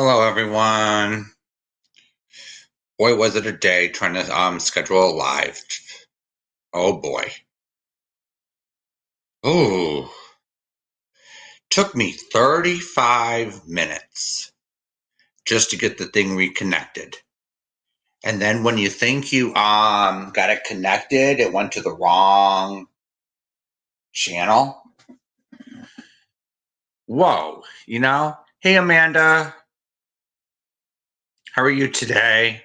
Hello, everyone. Boy, was it a day trying to schedule a live. Oh boy. Oh, took me 35 minutes just to get the thing reconnected. And then when you think you got it connected, it went to the wrong channel. Whoa, Hey, Amanda. How are you today?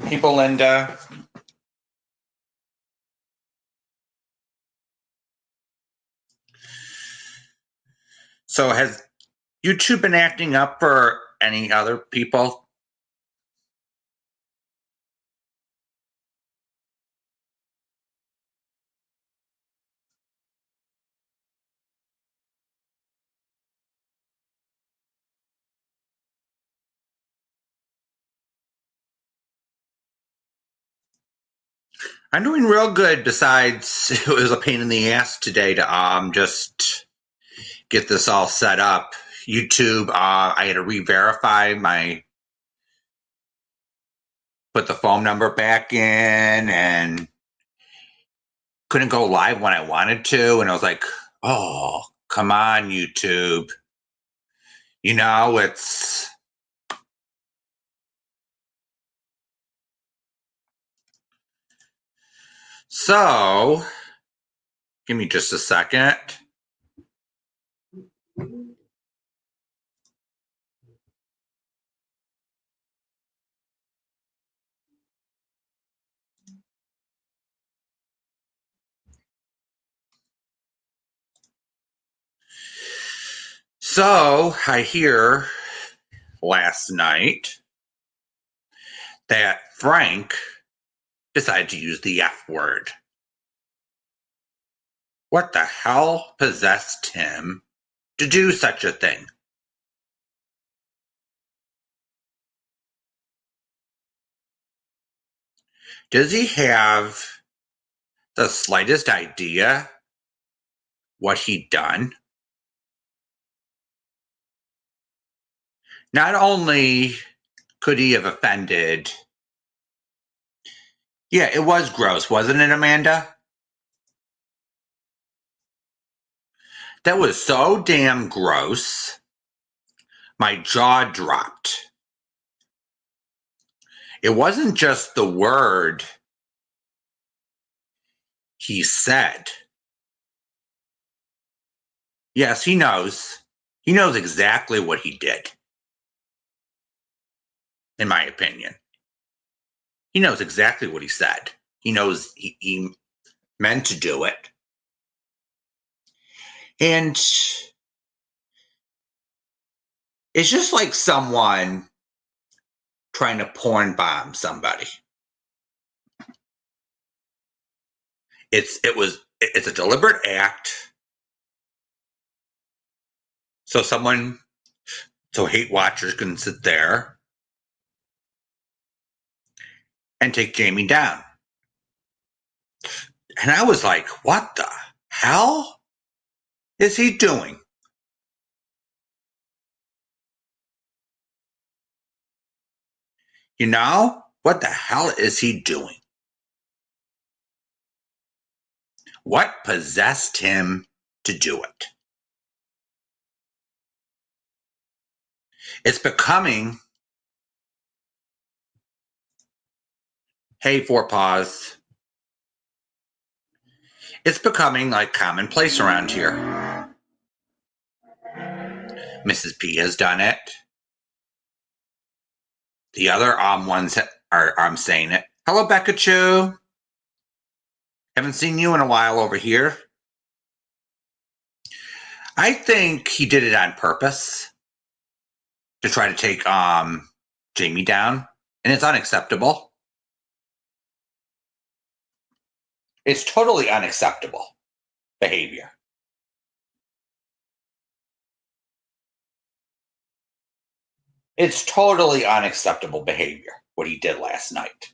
Hey, Belinda. So has YouTube been acting up for any other people? I'm doing real good. Besides, it was a pain in the ass today to just get this all set up. YouTube, I had to re-verify put the phone number back in, and couldn't go live when I wanted to. And I was like, oh, come on, YouTube. It's so. Give me just a second. So I hear last night that Frank decided to use the F word. What the hell possessed him to do such a thing? Does he have the slightest idea what he'd done? Not only could he have offended. Yeah, it was gross, wasn't it, Amanda? That was so damn gross. My jaw dropped. It wasn't just the word he said. Yes, he knows. He knows exactly what he did, in my opinion. He knows exactly what he said. He knows he meant to do it. And it's just like someone trying to porn bomb somebody. It's a deliberate act. So hate watchers can sit there and take Jamie down. And I was like, what the hell is he doing? What the hell is he doing? What possessed him to do it? It's becoming, hey, Four Paws, it's becoming like commonplace around here. Mrs. P has done it. The other ones are I'm saying it. Hello, Becca Chu. Haven't seen you in a while over here. I think he did it on purpose to try to take Jamie down, and it's unacceptable. It's totally unacceptable behavior. It's totally unacceptable behavior, what he did last night.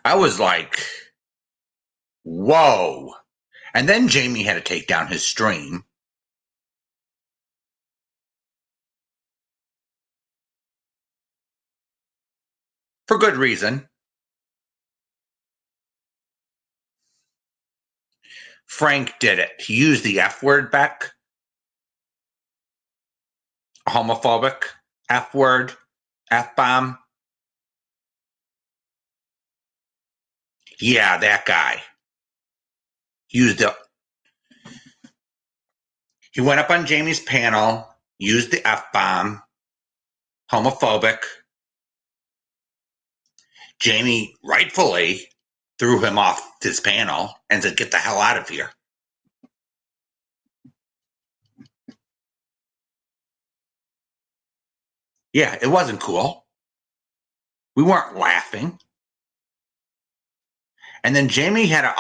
I was like, whoa. And then Jamie had to take down his stream. For good reason. Frank did it. He used the F word, Beck. Homophobic. F word. F bomb. Yeah, that guy. Used the. He went up on Jamie's panel, used the F bomb. Homophobic. Jamie rightfully threw him off his panel and said, "Get the hell out of here." Yeah, it wasn't cool. We weren't laughing. And then Jamie had to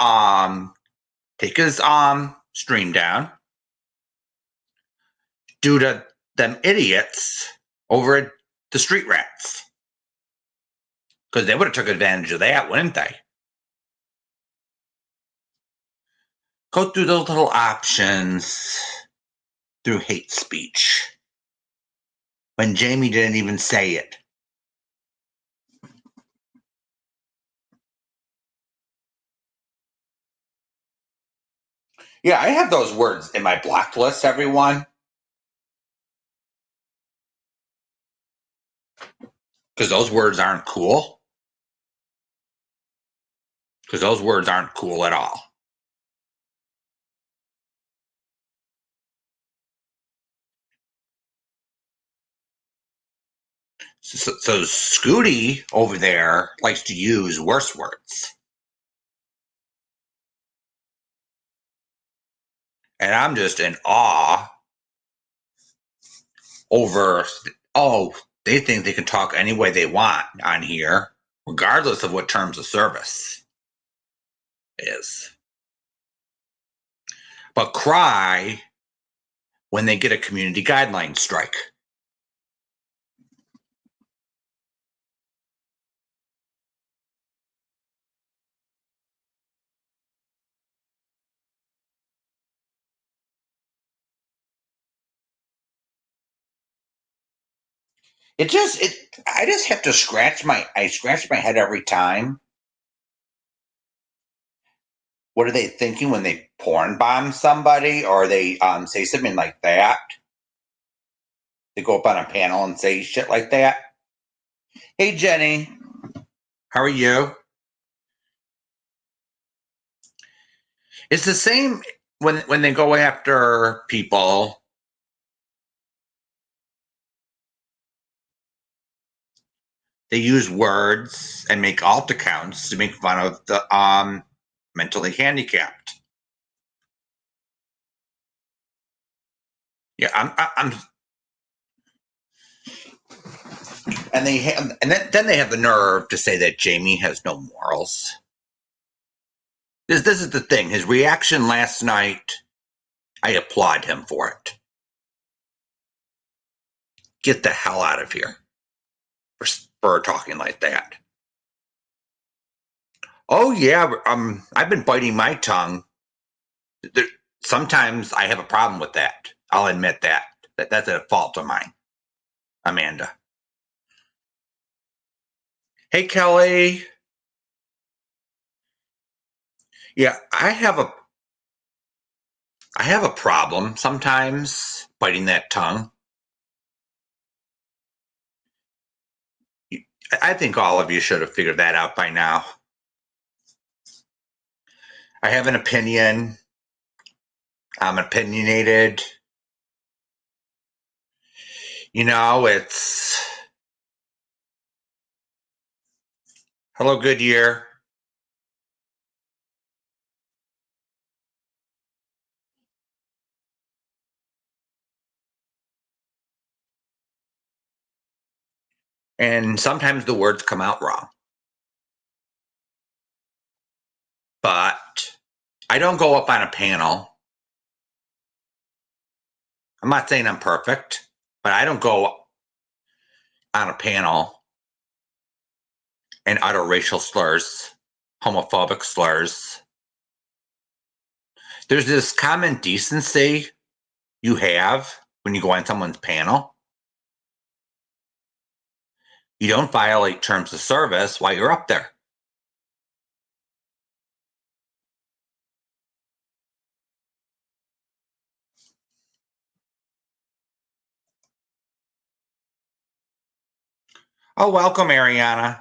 take his stream down due to them idiots over at the Street Rats. Because they would have took advantage of that, wouldn't they? Go through those little options through hate speech. When Jamie didn't even say it. Yeah, I have those words in my blocked list, everyone. Because those words aren't cool. Because those words aren't cool at all. So Scooty over there likes to use worse words. And I'm just in awe over, oh, they think they can talk any way they want on here, regardless of what terms of service is. But cry when they get a community guideline strike. I just have to scratch my head every time. What are they thinking when they porn bomb somebody or they say something like that? They go up on a panel and say shit like that. Hey Jenny, how are you? It's the same when they go after people. They use words and make alt accounts to make fun of the mentally handicapped. Yeah, I'm and then they have the nerve to say that Jamie has no morals. This is the thing. His reaction last night, I applaud him for it. Get the hell out of here for talking like that. Oh yeah, I've been biting my tongue. Sometimes I have a problem with that. I'll admit that. That's a fault of mine, Amanda. Hey Kelly. Yeah, I have a problem sometimes biting that tongue. I think all of you should have figured that out by now. I have an opinion. I'm opinionated. It's hello, Goodyear. And sometimes the words come out wrong. But I don't go up on a panel. I'm not saying I'm perfect, but I don't go on a panel and utter racial slurs homophobic slurs. There's this common decency you have when you go on someone's panel. You don't violate terms of service while you're up there. Oh, welcome, Ariana.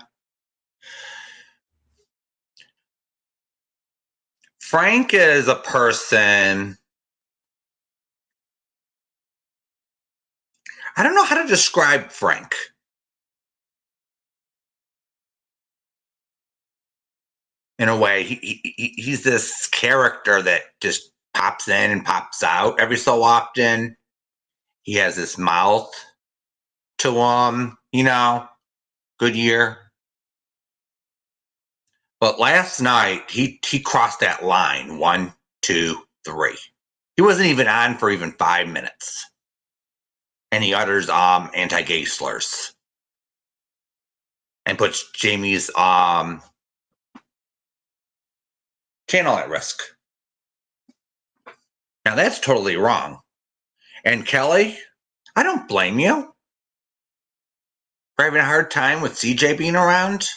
Frank is a person. I don't know how to describe Frank. In a way, he's this character that just pops in and pops out every so often. He has this mouth to him, good year. But last night, he crossed that line 1, 2, 3. He wasn't even on for even 5 minutes. And he utters anti-gay slurs. And puts Jamie's channel at risk. Now that's totally wrong. And Kelly, I don't blame you for having a hard time with CJ being around.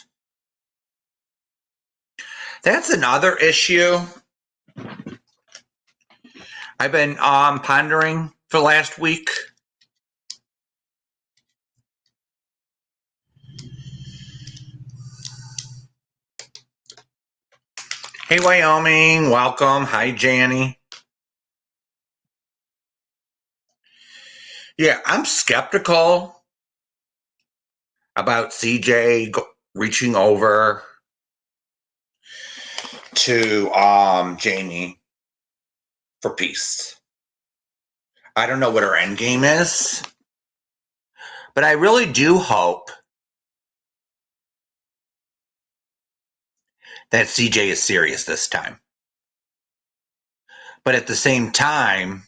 That's another issue I've been pondering for last week. Hey, Wyoming, welcome. Hi, Janny. Yeah, I'm skeptical about CJ reaching over to Jamie for peace. I don't know what her end game is, but I really do hope that CJ is serious this time. But at the same time,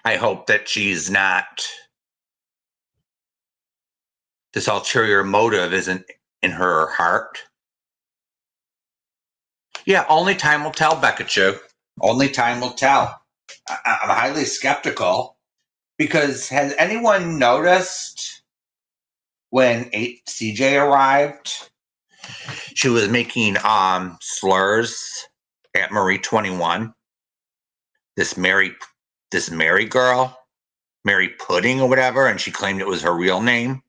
I hope that she's not, this ulterior motive isn't in her heart. Yeah, only time will tell, Becca Chu. Only time will tell. I'm highly skeptical because has anyone noticed when CJ arrived, she was making slurs at Marie 21. This Mary girl, Mary Pudding or whatever, and she claimed it was her real name.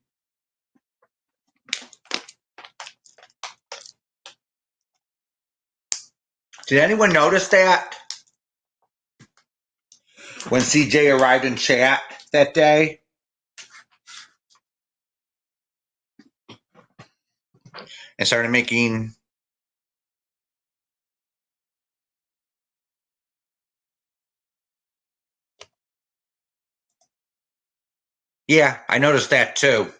Did anyone notice that? When CJ arrived in chat that day? And started making Yeah, I noticed that too.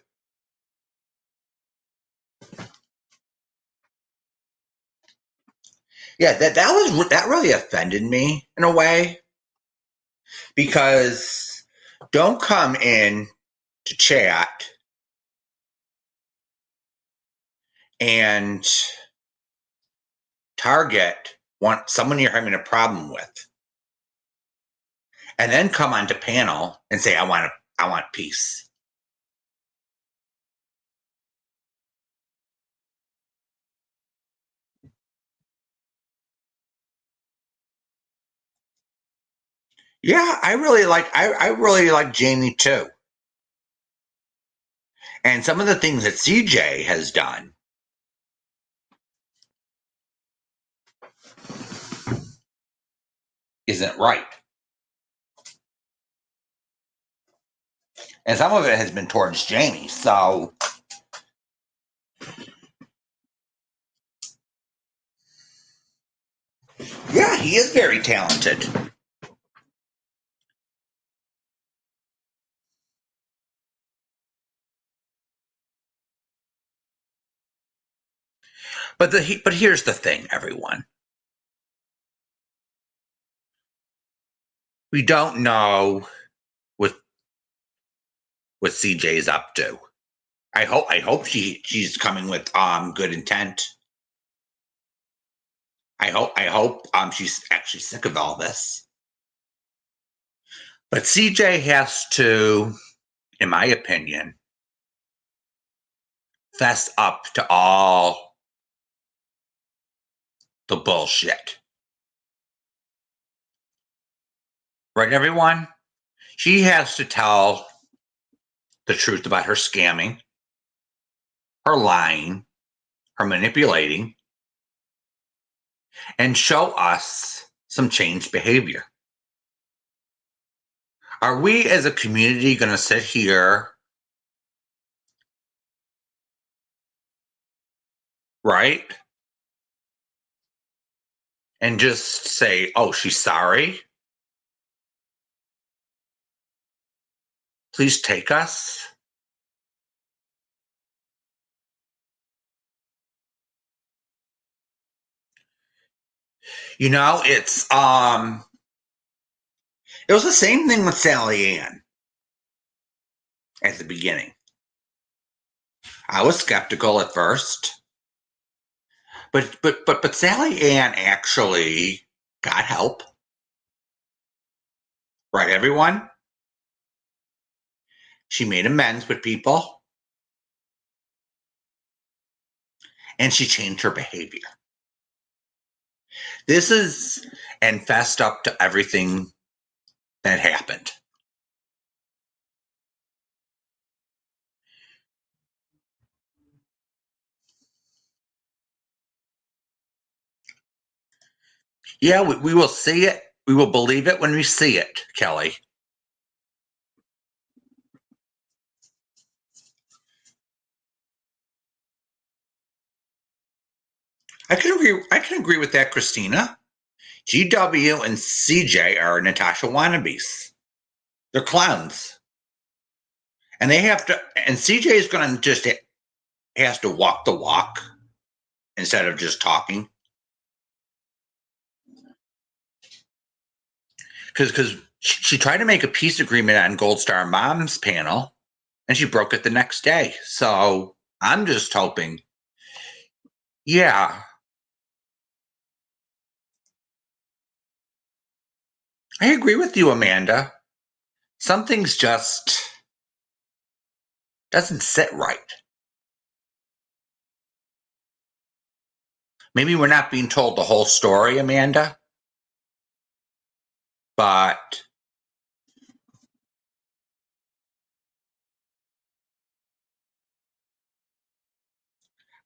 Yeah, that really offended me in a way because don't come in to chat and target someone you're having a problem with, and then come onto panel and say, I want peace. Yeah, I really like Jamie too. And some of the things that CJ has done isn't right. And some of it has been towards Jamie. So yeah, he is very talented. But here's the thing, everyone. We don't know with what CJ's up to. I hope she's coming with good intent. I hope she's actually sick of all this. But CJ has to, in my opinion, fess up to all the bullshit. Right, everyone? She has to tell the truth about her scamming, her lying, her manipulating, and show us some changed behavior. Are we as a community going to sit here, right, and just say, oh, she's sorry? Please take us? You know, it was the same thing with Sally Ann at the beginning. I was skeptical at first, but Sally Ann actually got help. Right, everyone? She made amends with people, and she changed her behavior. This is and fessed up to everything that happened. Yeah, we will see it. We will believe it when we see it, Kelly. I can agree with that, Christina. GW and CJ are Natasha wannabes. They're clowns. And they have to, and CJ is going to just has to walk the walk instead of just talking. Because she tried to make a peace agreement on Gold Star Mom's panel, and she broke it the next day. So I'm just hoping, yeah. I agree with you, Amanda. Something's just doesn't sit right. Maybe we're not being told the whole story, Amanda, but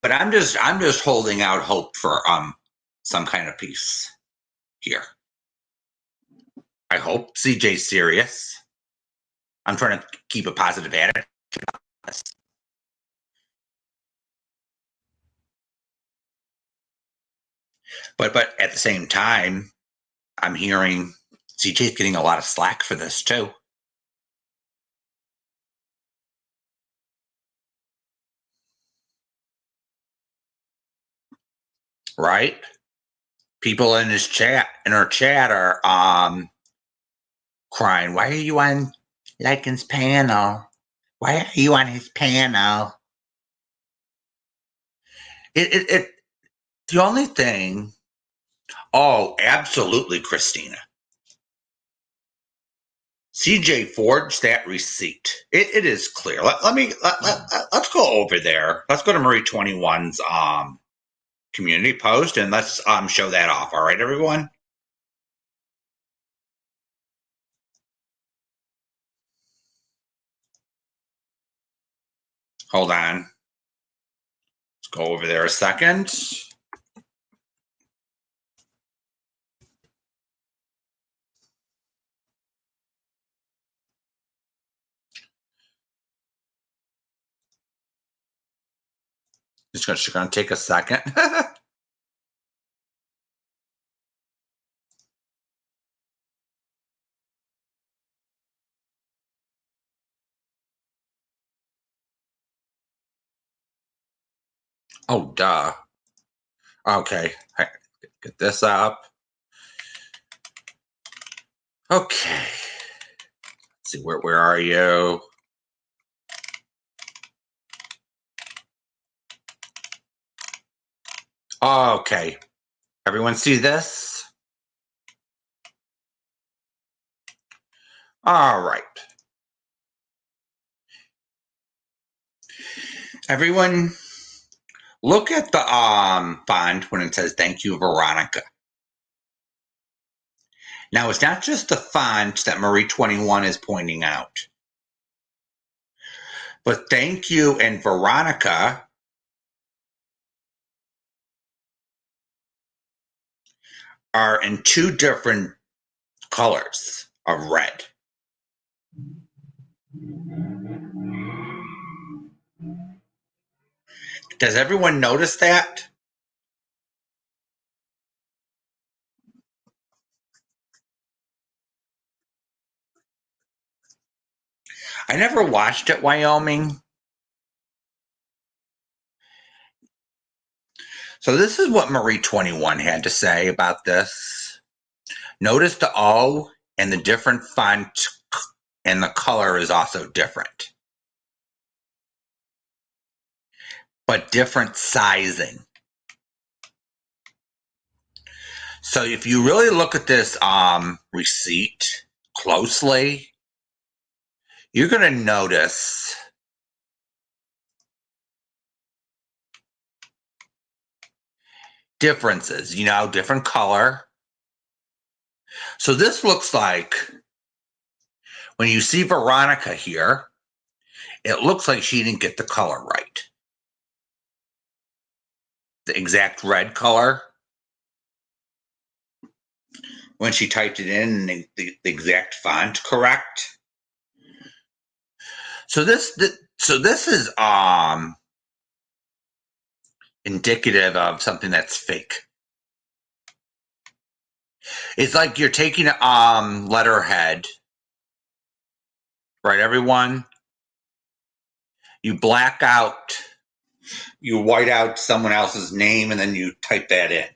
I'm just holding out hope for some kind of peace here. I hope CJ's serious. I'm trying to keep a positive attitude on this. But at the same time, I'm hearing CJ's getting a lot of slack for this too. Right? People in our chat are crying. Why are you on Lycan's panel? Why are you on his panel? It the only thing. Oh, absolutely, Christina. CJ forged that receipt. It is clear. Let's go over there. Let's go to Marie 21's community post and let's show that off. All right, everyone. Hold on. Let's go over there a second. It's going to take a second. Oh, duh. Okay. Get this up. Okay. Let's see, where are you? Okay. Everyone see this? All right. Everyone, look at the font when it says "Thank you, Veronica." Now, it's not just the font that Marie 21 is pointing out, but "Thank you" and "Veronica" are in two different colors of red. Does everyone notice that? I never watched it, Wyoming. So this is what Marie 21 had to say about this. Notice the O and the different font, and the color is also different, but different sizing. So if you really look at this receipt closely, you're going to notice differences, different color. So this looks like, when you see Veronica here, it looks like she didn't get the color right. The exact red color. When she typed it in, the exact font correct. So this is indicative of something that's fake. It's like you're taking a letterhead, right, everyone? You black out, you white out someone else's name, and then you type that in.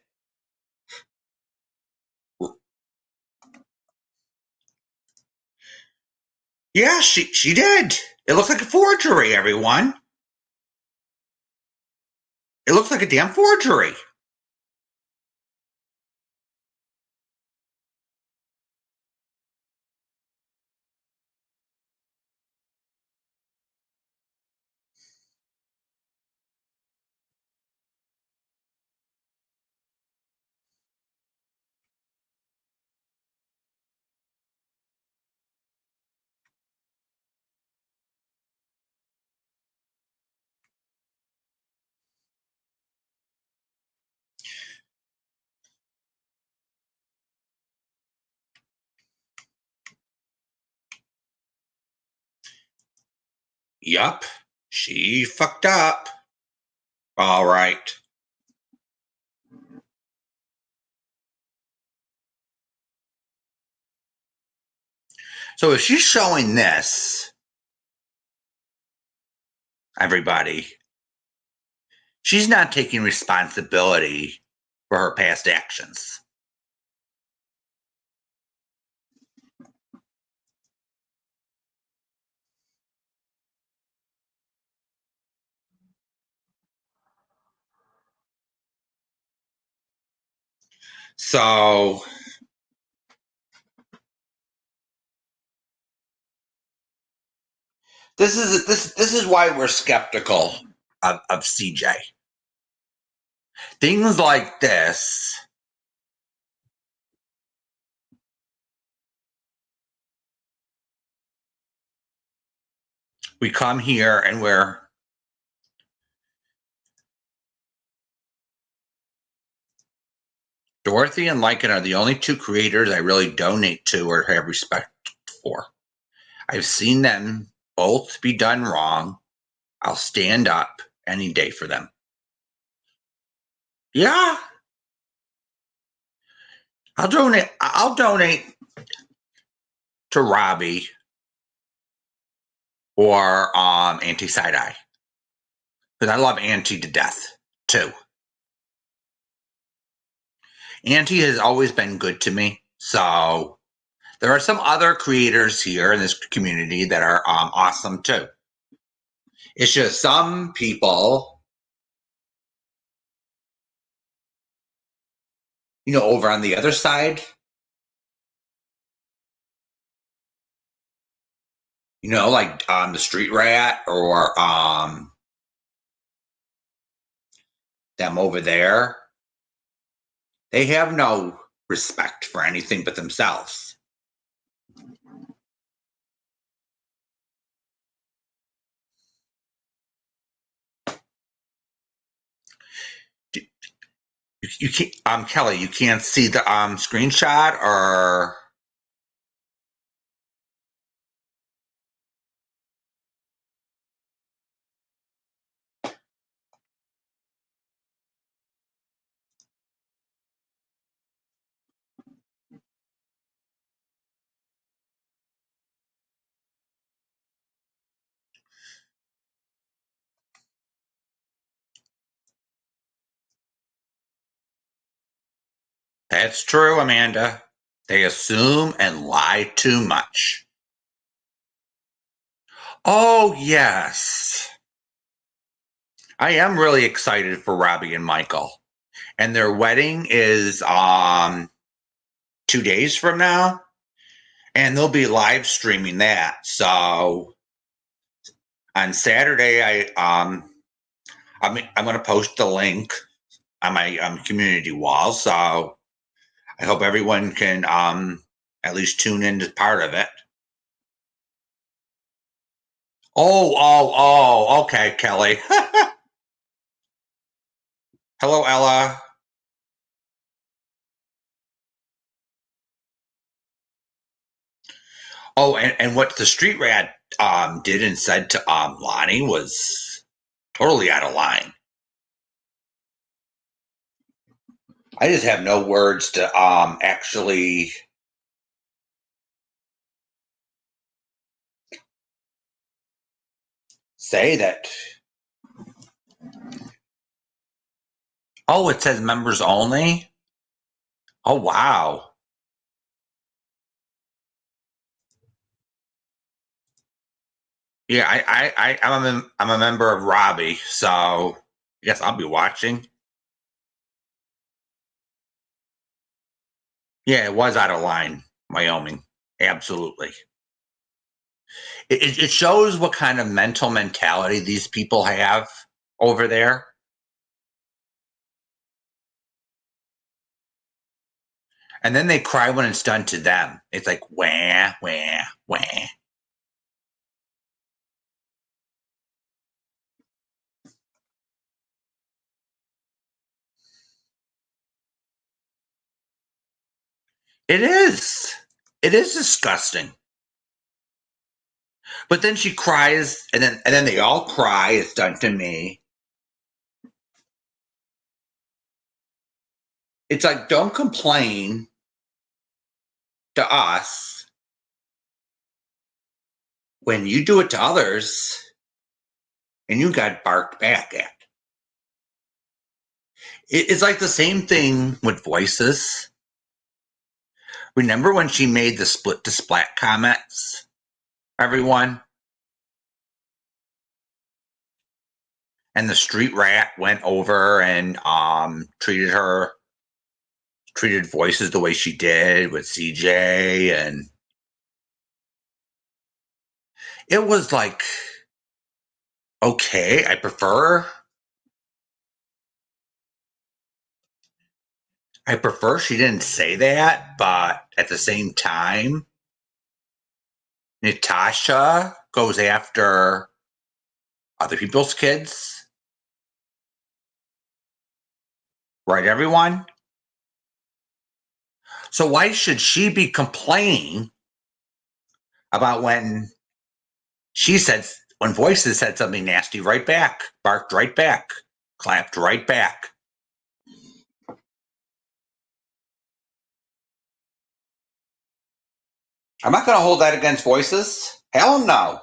Yeah, she did. It looks like a forgery, everyone. It looks like a damn forgery. Yup, she fucked up. All right. So if she's showing this, everybody, she's not taking responsibility for her past actions. So this is why we're skeptical of CJ. Things like this, we come here and Dorothy and Lycan are the only two creators I really donate to or have respect for. I've seen them both be done wrong. I'll stand up any day for them. Yeah. I'll donate to Robbie or Auntie Side Eye. Because I love Auntie to death, too. Auntie has always been good to me. So there are some other creators here in this community that are awesome, too. It's just some people over on the other side, like the street rat or them over there, they have no respect for anything but themselves. You can't, Kelly, you can't see the screenshot or. That's true, Amanda. They assume and lie too much. Oh, yes. I am really excited for Robbie and Michael. And their wedding is 2 days from now. And they'll be live streaming that. So on Saturday, I'm going to post the link on my community wall. So I hope everyone can at least tune in to part of it. Okay, Kelly. Hello, Ella. Oh, and what the street rat did and said to Lonnie was totally out of line. I just have no words to actually say that. Oh, it says members only. Oh, wow. Yeah, I'm a member of Robbie, so yes, I'll be watching. Yeah, it was out of line, Wyoming. Absolutely. It shows what kind of mental mentality these people have over there. And then they cry when it's done to them. It's like wah, wah, wah. It is. It is disgusting. But then she cries, and then they all cry. It's done to me. It's like don't complain to us when you do it to others, and you got barked back at. It's like the same thing with voices. Remember when she made the split to splat comments? Everyone, and the street rat went over and treated voices the way she did with CJ, and it was like, okay, I prefer she didn't say that, but at the same time, Natasha goes after other people's kids, right? Everyone. So why should she be complaining about when voices said something nasty right back, barked right back, clapped right back? I'm not going to hold that against voices. Hell no.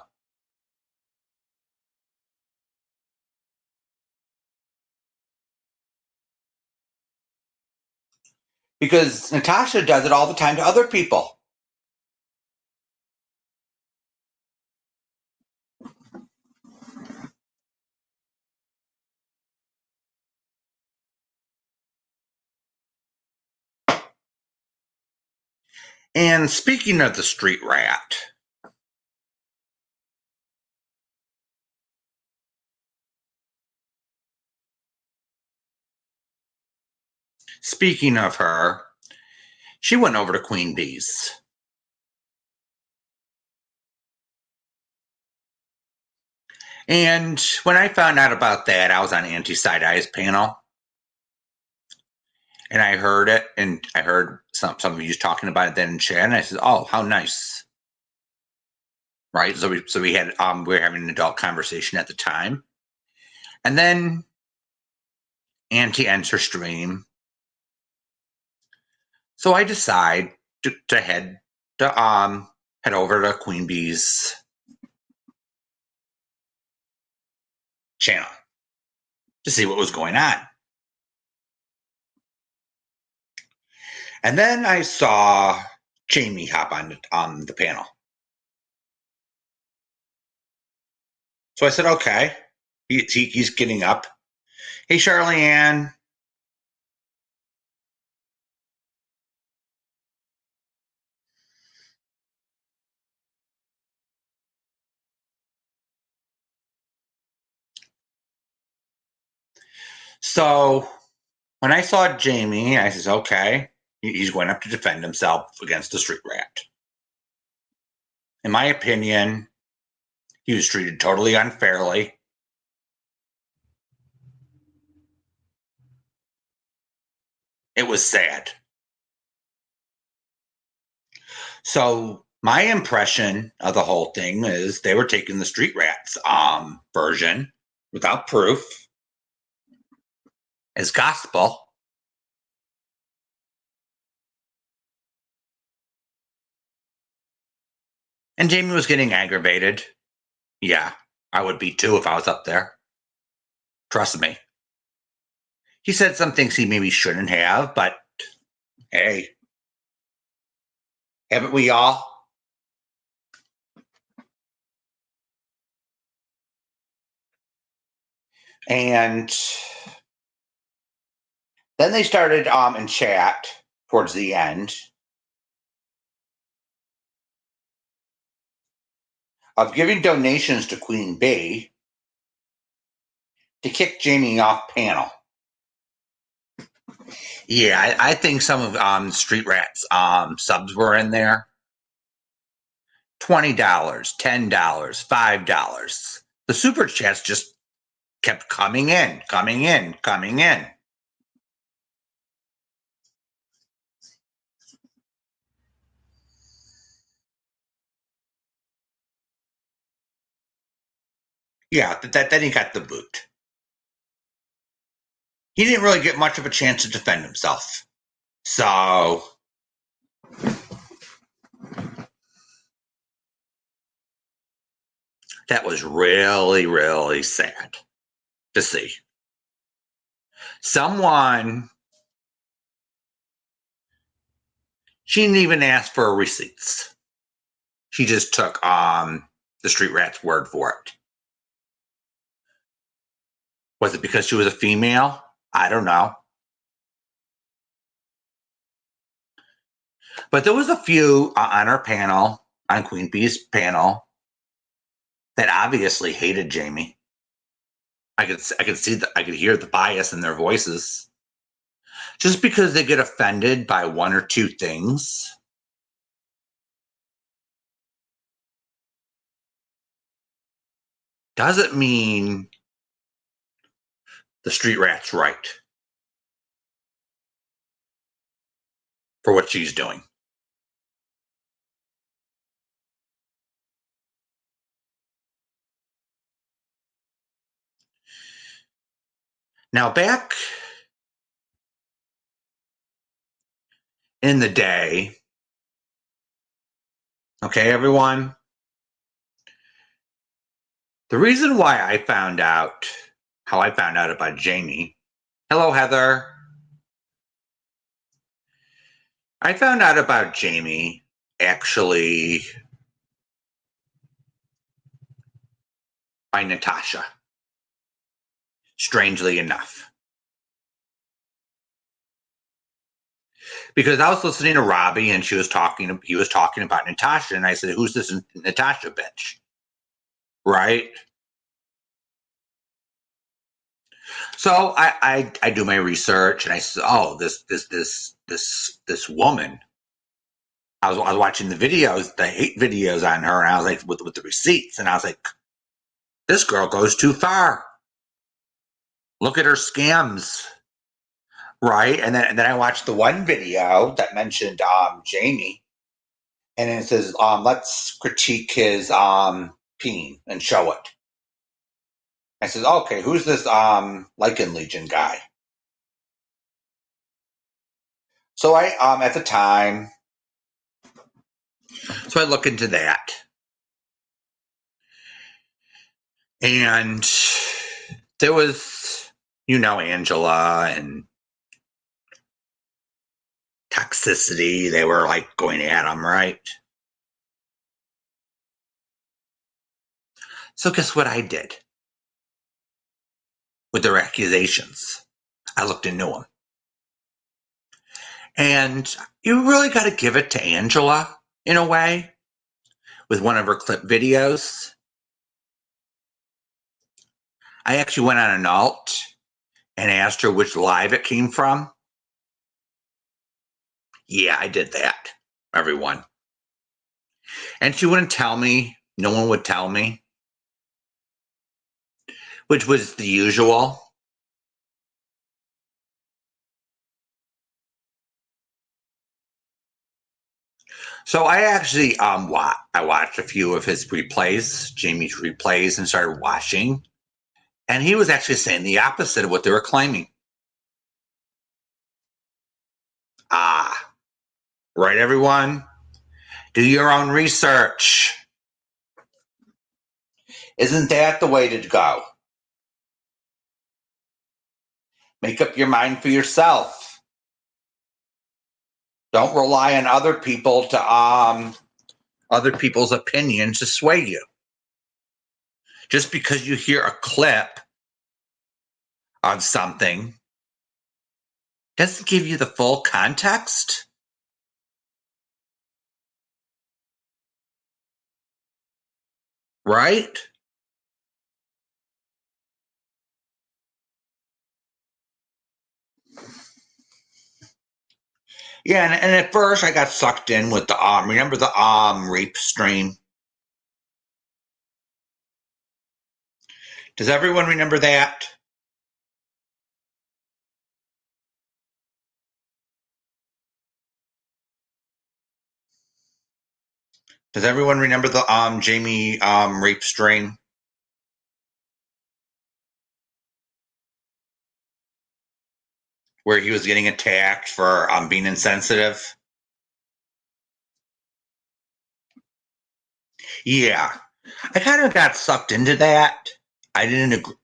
Because Natasha does it all the time to other people. And speaking of the street rat, speaking of her, she went over to Queen Bee's. And when I found out about that, I was on Anti-Side Eye's panel. And I heard it, and I heard some of you talking about it then in chat, and I said, "Oh, how nice!" Right? So we had we were having an adult conversation at the time, and then Auntie ends her stream, so I decide to head over to Queen Bee's channel to see what was going on, and then I saw Jamie hop on the panel. So I said, "Okay." He's getting up. "Hey, Charlie-Ann." So when I saw Jamie, I says, "Okay, he's going up to defend himself against the street rat." In my opinion, he was treated totally unfairly. It was sad. So my impression of the whole thing is they were taking the street rats version without proof as gospel. And Jamie was getting aggravated. Yeah, I would be too if I was up there. Trust me. He said some things he maybe shouldn't have, but hey, haven't we all? And then they started in chat towards the end of giving donations to Queen Bee to kick Jamie off panel. Yeah, I think some of Street Rats subs were in there. $20, $10, $5. The super chats just kept coming in, coming in, coming in. Yeah, then he got the boot. He didn't really get much of a chance to defend himself. So that was really, really sad to see. Someone, she didn't even ask for receipts. She just took the street rat's word for it. Was it because she was a female? I don't know. But there was a few on our panel, on Queen Bee's panel, that obviously hated Jamie. I could hear the bias in their voices. Just because they get offended by one or two things doesn't mean the street rat's right for what she's doing. Now, back in the day, okay, everyone, the reason why I found out how I found out about Jamie. Hello, Heather. I found out about Jamie actually by Natasha, strangely enough. because I was listening to Robbie and he was talking about Natasha, and I said, "Who's this Natasha bitch?" Right? So I do my research and I said, "Oh, this woman." I was watching the videos, the hate videos on her, and I was like, with the receipts, and I was like, "This girl goes too far. Look at her scams." Right? And then I watched the one video that mentioned Jamie, and it says, let's critique his peen and show it. I said, okay, who's this Lycan Legion guy? So I at the time, so I look into that. And there was, Angela and toxicity. They were like going at him, right? So guess what I did with their accusations? I looked into them. And you really got to give it to Angela in a way with one of her clip videos. I actually went on an alt and asked her which live it came from. Yeah, I did that, everyone. And she wouldn't tell me. No one would tell me, which was the usual. So I actually I watched a few of his replays, Jamie's replays, and started watching. And he was actually saying the opposite of what they were claiming. Ah, right, everyone? Do your own research. Isn't that the way to go? Make up your mind for yourself. Don't rely on other people to other people's opinions to sway you. Just because you hear a clip of something doesn't give you the full context. Right? Yeah, and at first I got sucked in with the remember the rape stream? Does everyone remember that? Does everyone remember the Jamie rape string? Where he was getting attacked for being insensitive? Yeah. I kind of got sucked into that. I didn't agree.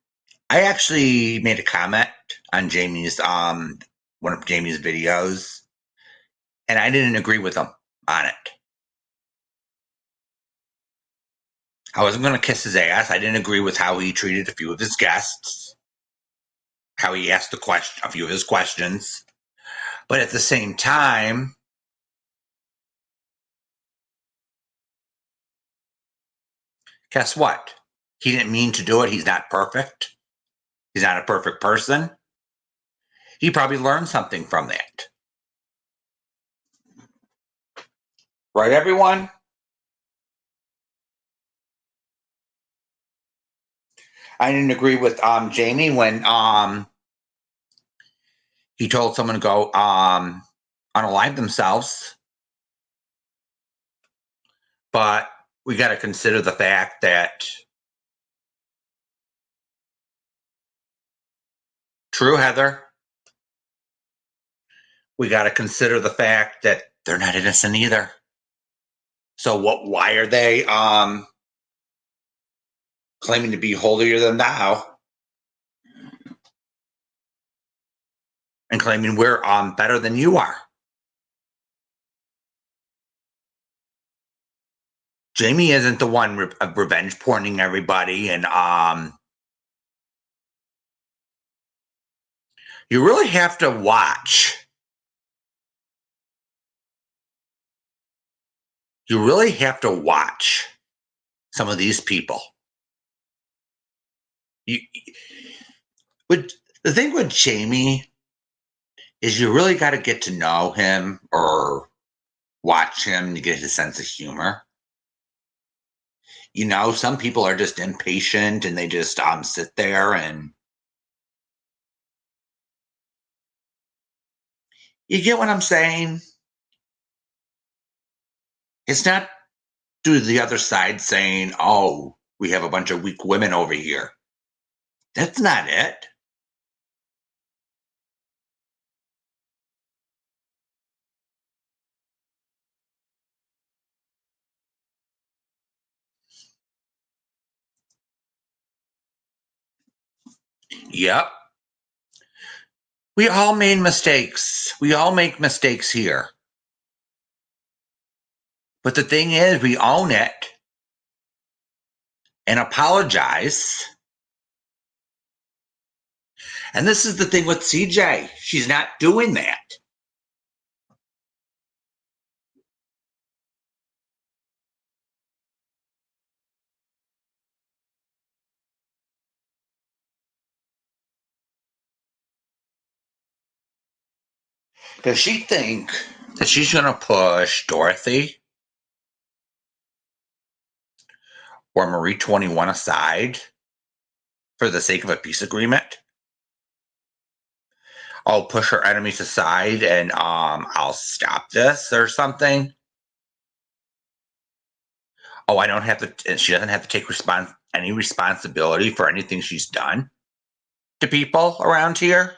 I actually made a comment on Jamie's one of Jamie's videos, and I didn't agree with him on it. I wasn't going to kiss his ass. I didn't agree with how he treated a few of his guests, how he asked a few of his questions. But at the same time, guess what? He didn't mean to do it. He's not perfect. He's not a perfect person. He probably learned something from that. Right, everyone? I didn't agree with Jamie when he told someone to go unalive themselves. But we got to consider the fact that true, Heather, we got to consider the fact that they're not innocent either. So why are they claiming to be holier than thou and claiming we're better than you are? Jamie isn't the one revenge porning everybody, and you really have to watch You really have to watch some of these people. You, but the thing with Jamie is you really got to get to know him or watch him to get his sense of humor. Some people are just impatient and they just sit there and you get what I'm saying? It's not to the other side saying, oh, we have a bunch of weak women over here. That's not it. Yep. We all made mistakes. We all make mistakes here. But the thing is, we own it and apologize. And this is the thing with CJ. She's not doing that. Does she think that she's going to push Dorothy or Marie 21 aside for the sake of a peace agreement? I'll push her enemies aside and I'll stop this or something. Oh, I don't have to. She doesn't have to take any responsibility for anything she's done to people around here.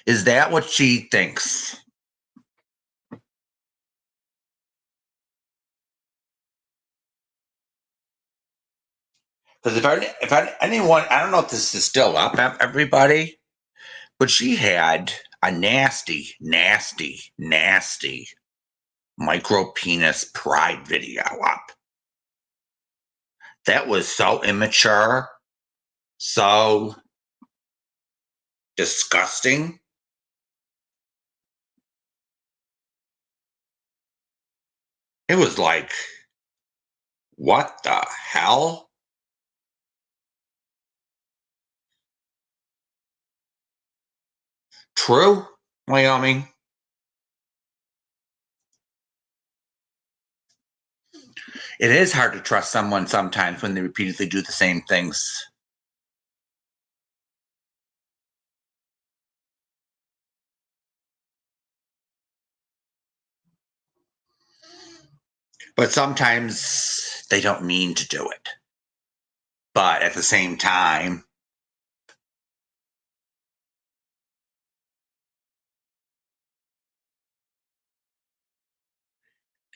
Is that what she thinks? Because anyone, I don't know if this is still up, everybody, but she had a nasty, nasty, nasty micro penis pride video up. That was so immature, so disgusting. It was like, what the hell? True, Wyoming. It is hard to trust someone sometimes when they repeatedly do the same things. But sometimes they don't mean to do it. But at the same time,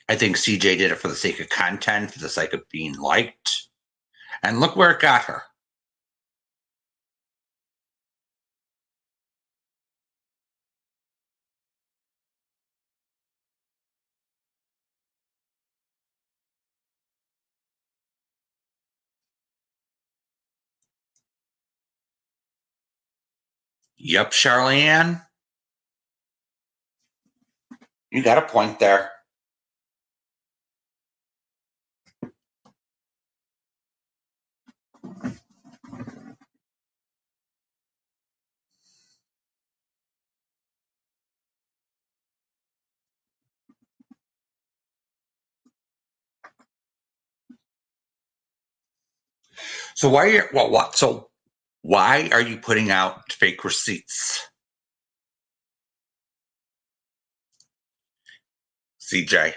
I think CJ did it for the sake of content, for the sake of being liked. And look where it got her. Yep, Charlene, you got a point there. So why are you, well, what? So why are you putting out fake receipts, CJ?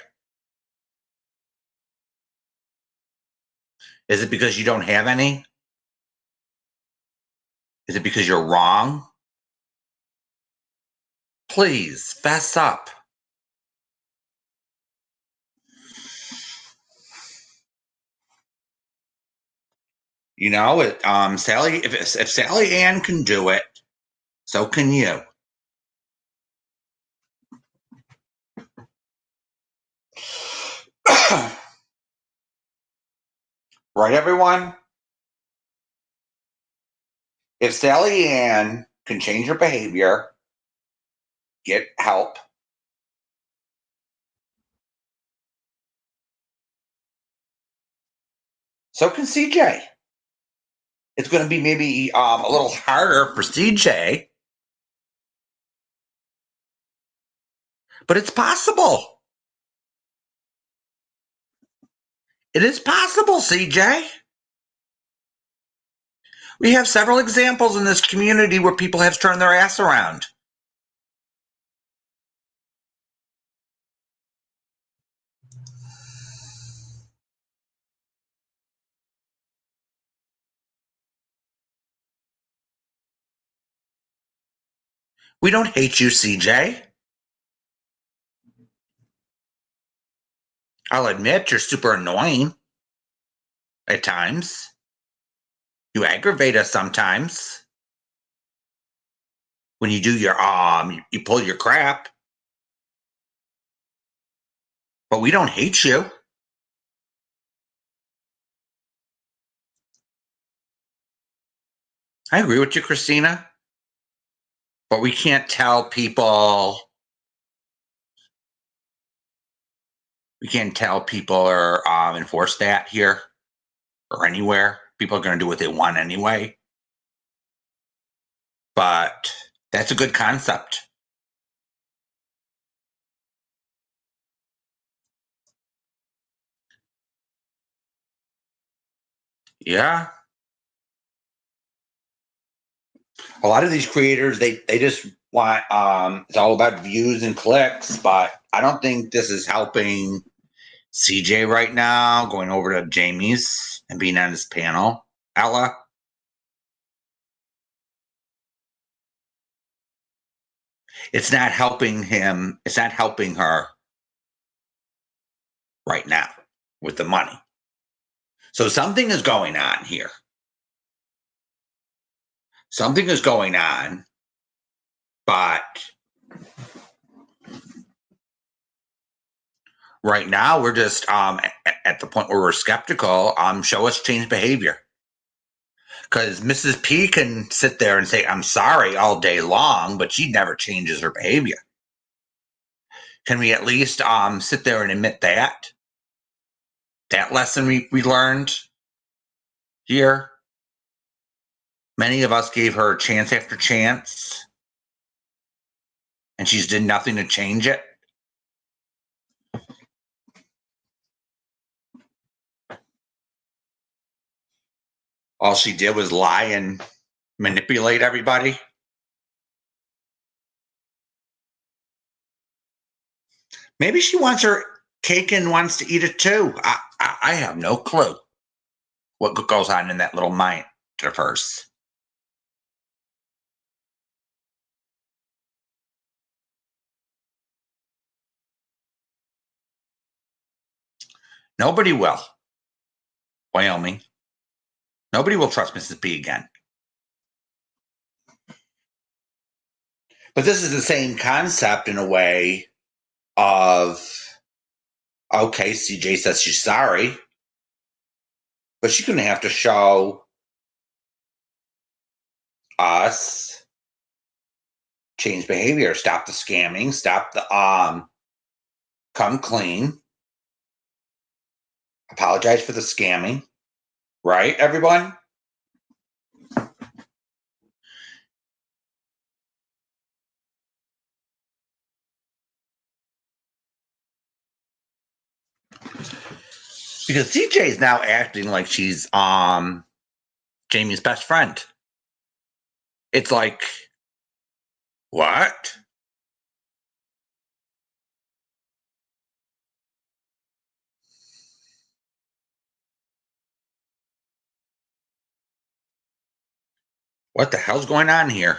Is it because you don't have any? Is it because you're wrong? Please fess up. Sally. If Sally Ann can do it, so can you. Right, everyone? If Sally Ann can change her behavior, get help, So can CJ. It's going to be maybe a little harder for CJ, but it's possible. It is possible, CJ. We have several examples in this community where people have turned their ass around. We don't hate you, CJ. I'll admit you're super annoying at times. You aggravate us sometimes. When you do your you pull your crap. But we don't hate you. I agree with you, Christina. But we can't tell people or enforce that here or anywhere. People are going to do what they want anyway. But that's a good concept. Yeah. A lot of these creators, they just want it's all about views and clicks, but I don't think this is helping CJ right now, going over to Jamie's and being on his panel. Ella. It's not helping him. It's not helping her right now with the money. So something is going on here. Something is going on, but right now we're just at the point where we're skeptical. Show us change behavior. Because Mrs. P can sit there and say, I'm sorry all day long, but she never changes her behavior. Can we at least sit there and admit that? That lesson we learned here? Many of us gave her chance after chance, and she's did nothing to change it. All she did was lie and manipulate everybody. Maybe she wants her cake and wants to eat it too. I have no clue what goes on in that little mind of hers. Nobody will. Wyoming. Nobody will trust Mrs. B again. But this is the same concept in a way of, okay, CJ says she's sorry, but she's going to have to show us change behavior, stop the scamming, stop the come clean, apologize for the scamming, right, everyone? Because CJ is now acting like she's Jamie's best friend. It's like, what? What the hell's going on here?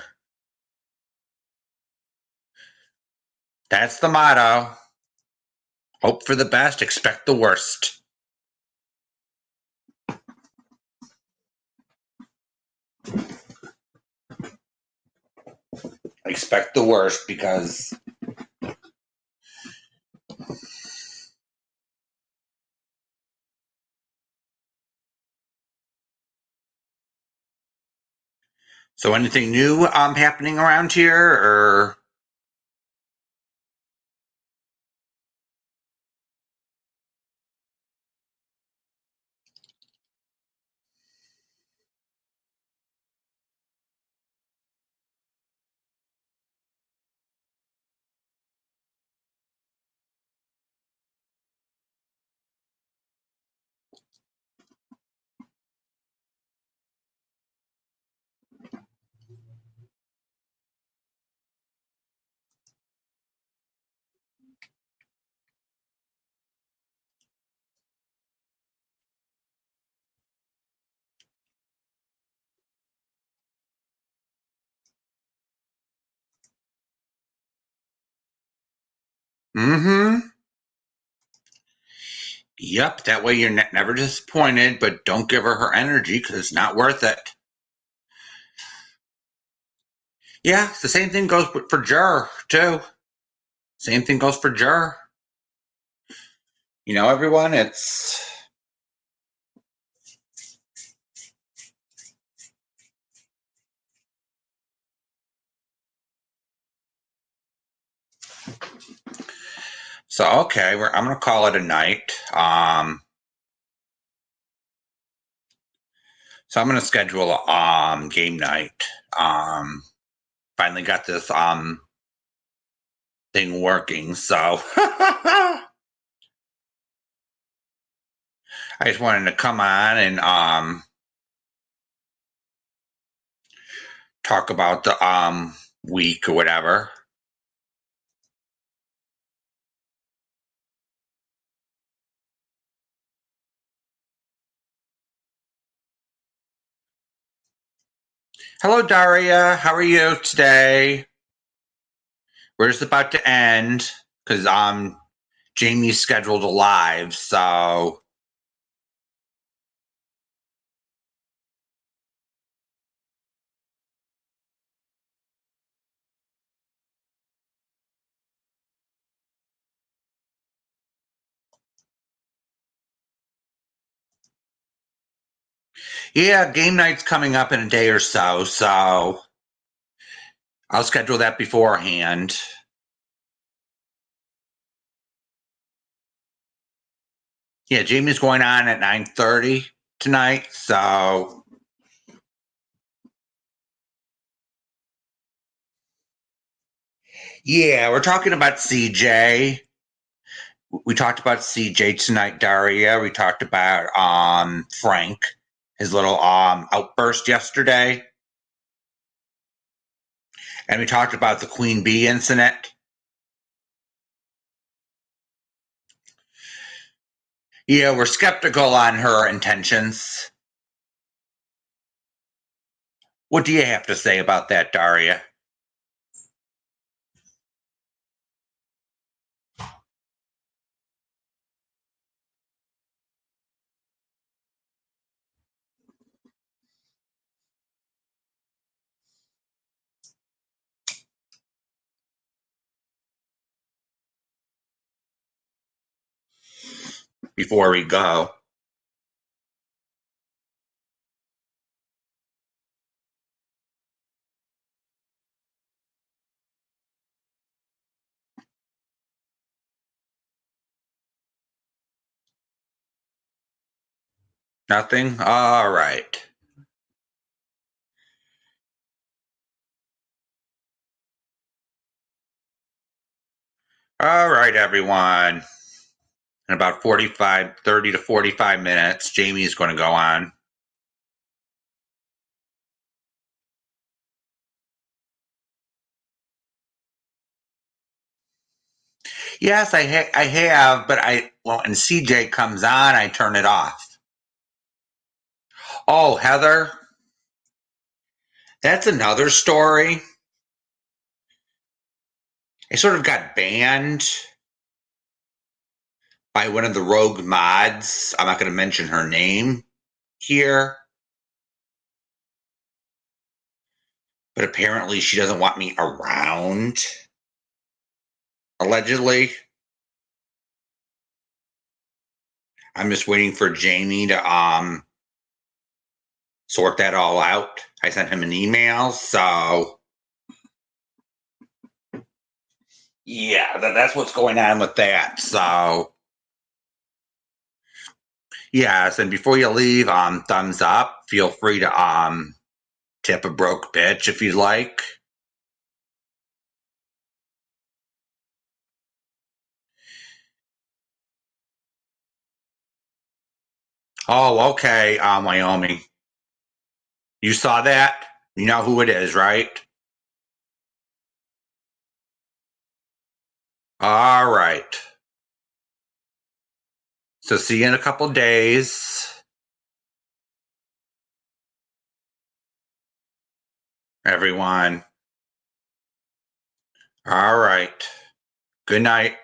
That's the motto. Hope for the best, expect the worst. Expect the worst because so anything new happening around here or Mm-hmm. Yep, that way you're never disappointed, but don't give her energy because it's not worth it. Yeah, the same thing goes for Jur, too. Same thing goes for Jur. Everyone, it's... So, okay, I'm going to call it a night. So I'm going to schedule a game night. Finally got this thing working, so... I just wanted to come on and talk about the week or whatever. Hello, Daria. How are you today? We're just about to end because Jamie's scheduled a live, so... Yeah, game night's coming up in a day or so I'll schedule that beforehand. Yeah, Jamie's going on at 9:30 tonight, so... Yeah, we're talking about CJ. We talked about CJ tonight, Daria. We talked about Frank, his little outburst yesterday. And we talked about the Queen Bee incident. Yeah, we're skeptical on her intentions. What do you have to say about that, Daria? Before we go. Nothing? All right. All right, everyone. In about 30 to 45 minutes, Jamie's going to go on. Yes, I have, but when CJ comes on, I turn it off. Oh, Heather, that's another story. I sort of got banned by one of the rogue mods. I'm not going to mention her name here, but apparently she doesn't want me around, allegedly. I'm just waiting for Jamie to sort that all out. I sent him an email, so yeah, that's what's going on with that. So yes, and before you leave, thumbs up. Feel free to tip a broke bitch if you'd like. Oh, okay, Wyoming. You saw that? You know who it is, right? All right. So see you in a couple days, everyone. All right. Good night.